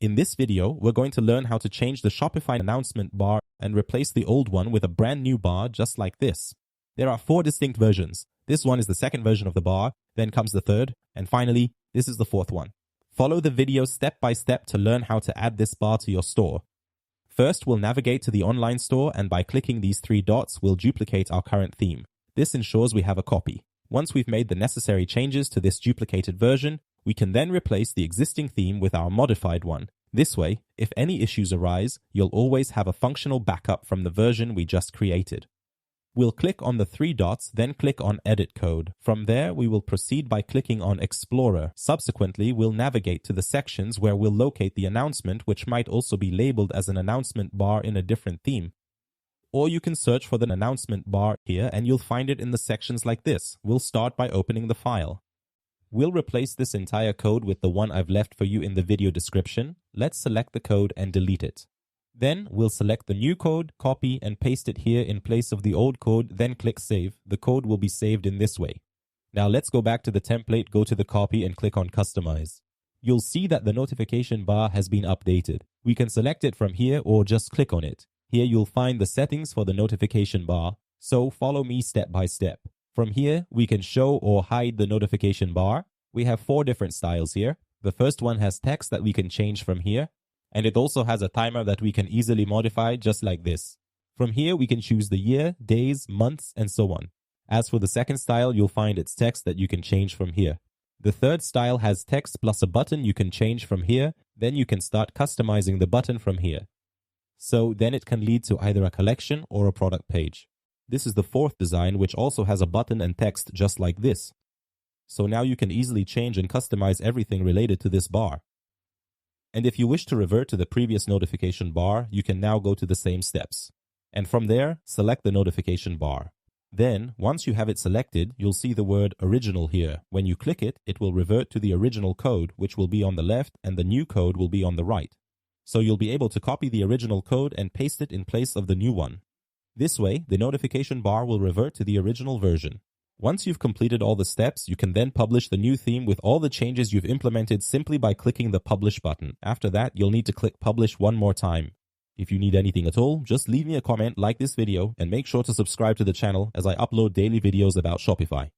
In this video, we're going to learn how to change the Shopify announcement bar and replace the old one with a brand new bar just like this. There are 4 distinct versions. This one is the second version of the bar, then comes the third, and finally, this is the 4th one. Follow the video step by step to learn how to add this bar to your store. First, we'll navigate to the online store, and by clicking these 3 dots, we'll duplicate our current theme. This ensures we have a copy. Once we've made the necessary changes to this duplicated version, we can then replace the existing theme with our modified one. This way, if any issues arise, you'll always have a functional backup from the version we just created. We'll click on the 3 dots, then click on Edit Code. From there, we will proceed by clicking on Explorer. Subsequently, we'll navigate to the sections where we'll locate the announcement, which might also be labeled as an announcement bar in a different theme. Or you can search for the announcement bar here and you'll find it in the sections like this. We'll start by opening the file. We'll replace this entire code with the one I've left for you in the video description. Let's select the code and delete it. Then we'll select the new code, copy and paste it here in place of the old code, then click Save. The code will be saved in this way. Now let's go back to the template, go to the copy and click on Customize. You'll see that the notification bar has been updated. We can select it from here or just click on it. Here you'll find the settings for the notification bar, so follow me step by step. From here, we can show or hide the notification bar. We have 4 different styles here. The first one has text that we can change from here, and it also has a timer that we can easily modify just like this. From here, we can choose the year, days, months, and so on. As for the second style, you'll find its text that you can change from here. The third style has text plus a button you can change from here, then you can start customizing the button from here. So then it can lead to either a collection or a product page. This is the 4th design, which also has a button and text just like this. So now you can easily change and customize everything related to this bar. And if you wish to revert to the previous notification bar, you can now go to the same steps. And from there, select the notification bar. Then, once you have it selected, you'll see the word Original here. When you click it, it will revert to the original code, which will be on the left, and the new code will be on the right. So you'll be able to copy the original code and paste it in place of the new one. This way, the notification bar will revert to the original version. Once you've completed all the steps, you can then publish the new theme with all the changes you've implemented simply by clicking the Publish button. After that, you'll need to click Publish one more time. If you need anything at all, just leave me a comment, like this video, and make sure to subscribe to the channel as I upload daily videos about Shopify.